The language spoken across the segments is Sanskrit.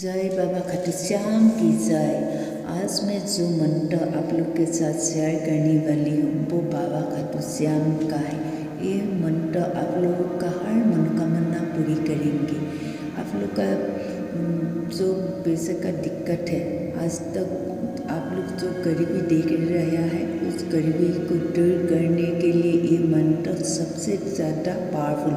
जय बाबा खाटू श्याम की जय। आज मैं जो मंत्र आप लोग के साथ शेयर करने वाली हूँ वो बाबा खाटू श्याम का है। ये मंत्र आप लोगों का हर मनोकामना पूरी करेंगे। आप लोग का जो पैसे का दिक्कत है, आज तक आप लोग जो गरीबी देख रहा है उस गरीबी को दूर करने के लिए ये मंत्र सबसे ज़्यादा पावरफुल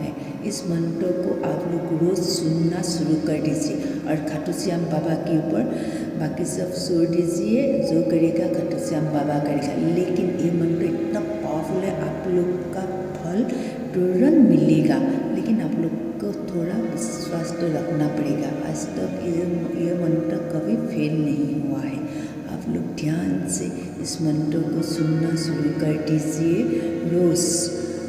है। इस मंत्र को आप लोग रोज़ सुनना शुरू कर दीजिए और खाटू श्याम बाबा के ऊपर बाकी सब छोड़ दीजिए। जो करेगा खाटू श्याम बाबा करेगा। लेकिन ये मंत्र इतना पावरफुल है, आप लोग का फल तुरंत मिलेगा। लेकिन आप लोग को थोड़ा विश्वास तो रखना पड़ेगा। आज तक ये मंत्र कभी फेल नहीं हुआ है। आप लोग ध्यान से इस मंत्र को सुनना शुरू कर दीजिए रोज़,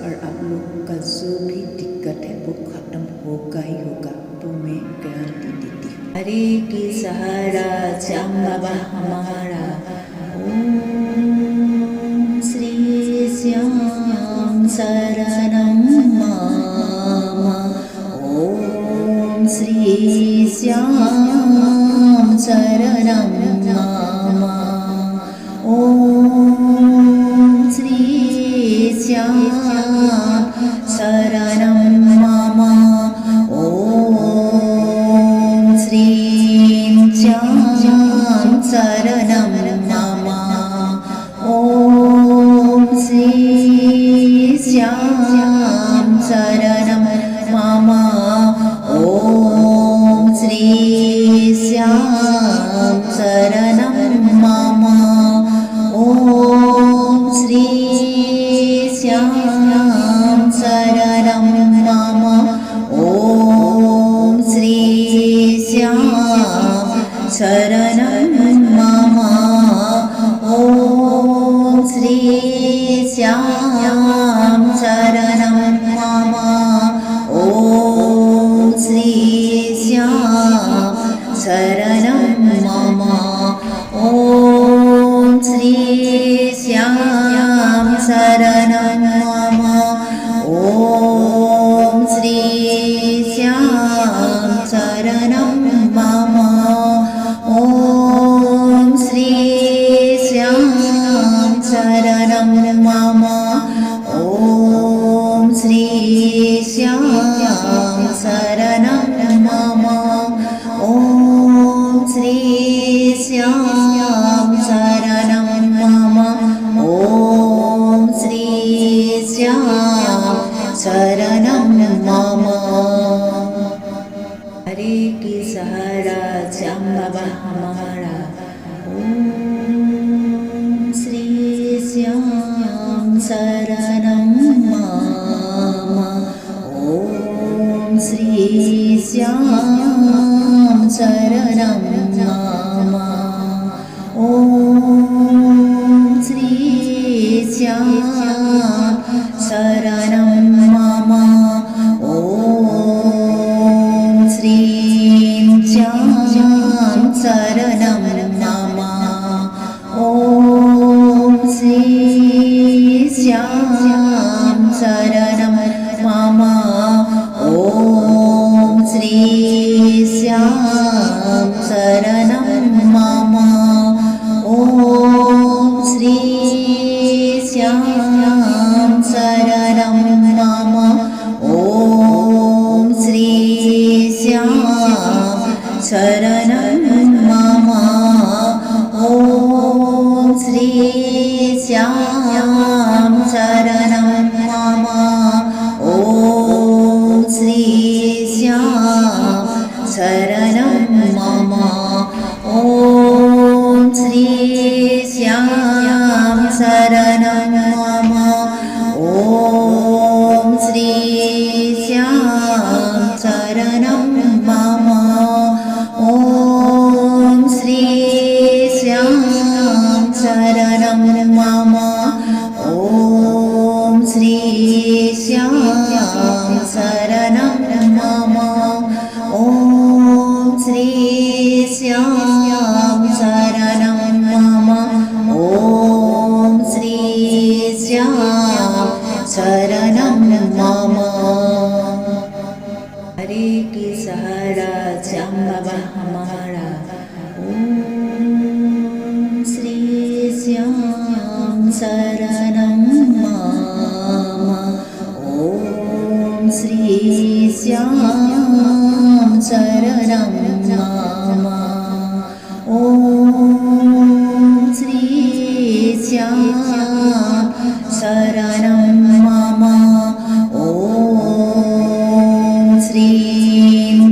और आप लोग का जो भी दिक्कत है वो खत्म होगा ही होगा, तो मैं गारंटी देती हूँ। हरे की सहारा श्याम बाबा हमारा। ओम श्री श्याम शरणम मम। ओम श्री श्याम शरणम मम। ओम श्री श्याम शरणं मम। ॐ श्रीं श्यां शरणं मम। ॐ श्री श्यां शरणं मम। ॐ श्री श्यां शरणं मम। ॐ श्री श्यां शरणं मम। ॐ श्री श्यां शरणं मम। ॐ श्री श्यां शरणं मम। ॐ श्री श्यां शरणं मम। ॐ श्री श्यां शरणं मम। ॐ श्री श्यां शरणं मम। ॐ श्री श्यां शरणं मम। ॐ श्री श्यां शरणं मम। ॐ श्री श्यां शरणं मम। ॐ श्री श्यां शरणं मम। हरे की सहारा श्याम बाबा हमारा। ओम श्री श्याम शरणं मम। ओम श्री श्याम शरणं मम। ओम श्री श्याम शरणं मम। ॐ श्रीं श्यां शरणं मम। ॐ श्री श्यां शरणं मम। ॐ श्री श्यां शरणं मम। ॐ श्री श्यां शरणं मम। ॐ श्री श्यां शरणं मम। ॐ श्री श्यां शरणं मम। ॐ श्री श्यां शरणं मम। ॐ श्री श्यां शरणं मम। ॐ श्री श्यां शरणं मम। ॐ श्री श्यां शरणं मम। ॐ श्री श्यां शरणं मम। ॐ श्री श्यां शरणं मम। ॐ श्री श्यां शरणं मम। हरे की सहारा श्याम बाबा हमारा। ओम श्री श्याम शरणं मम। ओम श्री श्याम शरणं मम। ओम श्री श्याम शरणं मम। ओम श्री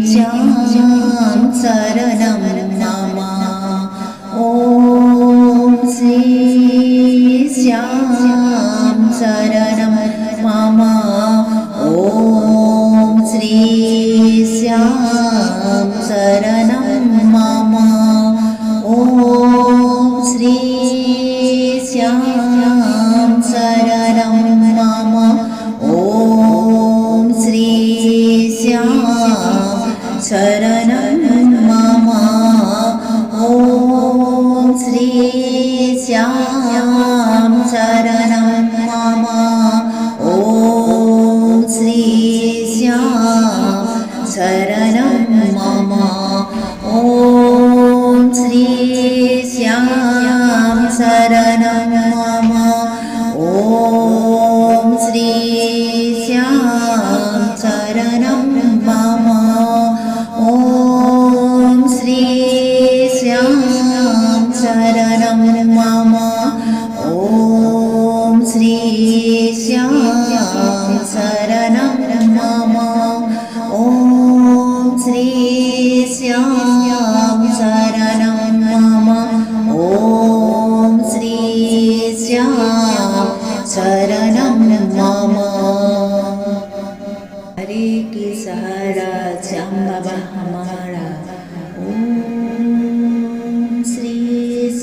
श्याम शरणं मम। ओम श्री श्याम शरणं मम। ओम श्री श्याम शरणं मम। ओम श्री श्याम शरणं मम। ओम श्री श्याम शरणं मम। ओम श्री श्याम शरणं मम। ओम श्री श्याम शरणं मम। ओम श्री श्याम शरणं मम। ओम श्री श्याम शरणं मम। ओम श्री श्याम शरणं मम। ओम श्री श्याम शरणं मम। ओम श्री श्याम शरणं मम। ओम श्री श्याम शरणं मम। हरे की सहारा श्याम बाबा हमारा। ओम श्री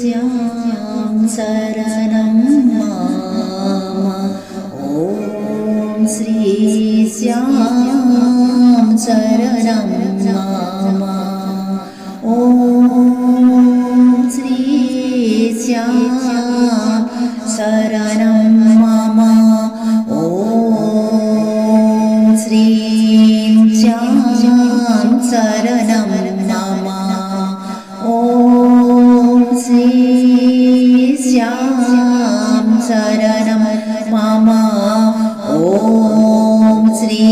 श्याम शरणं मम। ओम श्री श्याम शरणं मम। ओम श्री श्याम शरणं मम। ओम श्री श्याम शरणं मम। ओम श्री श्याम शरणं मम। ओम श्री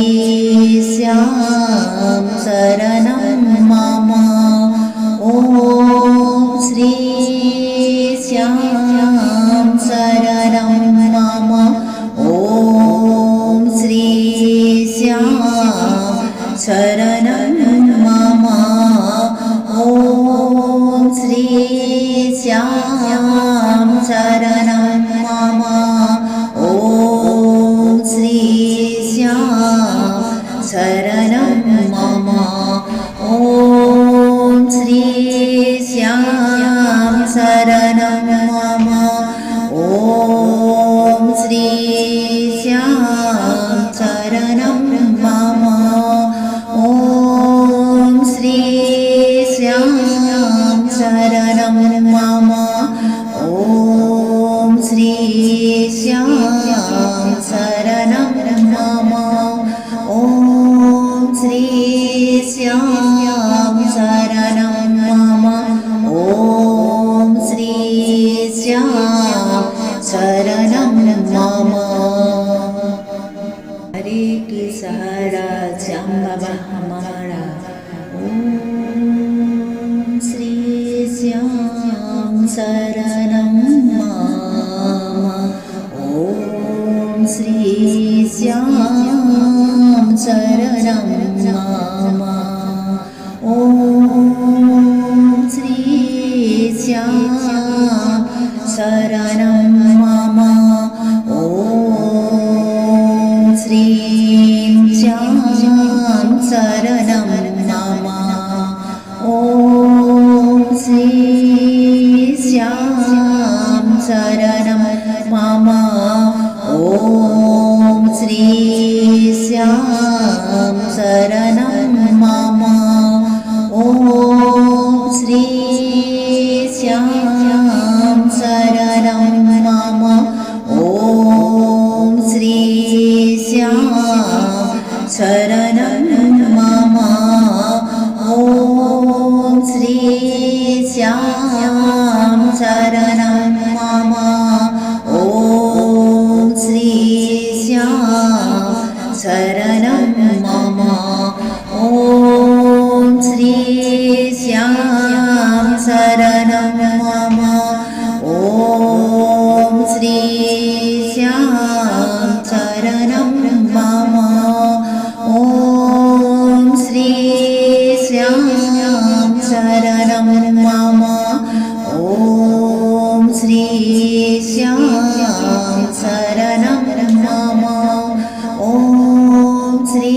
श्याम शरणं मम। ओम श्री श्याम शरणं मम। ओम श्री श्याम शरणं मम। ओम श्री श्याम शरणं मम। ओम श्री श्याम शरणं मम। ओम श्री श्याम शरणं मम। ओम श्री श्याम शरणं मम। ओम श्री श्याम शरणं मम। ओम श्री श्याम शरणं मम। ओम श्री श्याम शरणं मम। ओम श्री श्याम शरणं मम। हरे की सहारा श्याम बाबा हमारा। ओम श्री श्याम शरणं मम। ओम श्री श्याम शरणं मम। ओम श्री श्याम शरणं मम। ओम श्री श्याम शरणं मम। ओम श्री श्याम शरणं मम। ओम श्री श्याम शरणं मम। ओम श्री श्याम शरणं मम। ओम श्री श्याम शरणं मम। ओम श्याम शरणं मम। ॐ श्री श्याम शरणं मम। ॐ श्री श्याम शरणं मम। ॐ श्री श्याम शरणं मम। ॐ श्री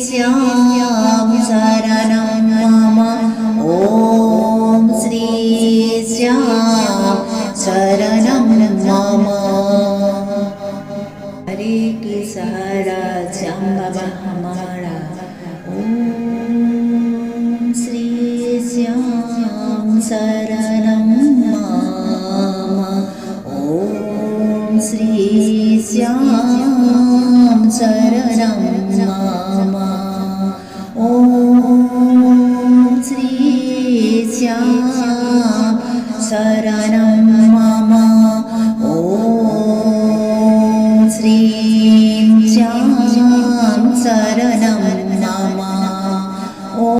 श्याम शरणं मम। ॐ श्री श्याम शरणं मम। हरे के सहारा श्याम बाबा हमारा। ॐ श्री श्याम शरणं मम। ॐ श्री श्याम शरणं मम।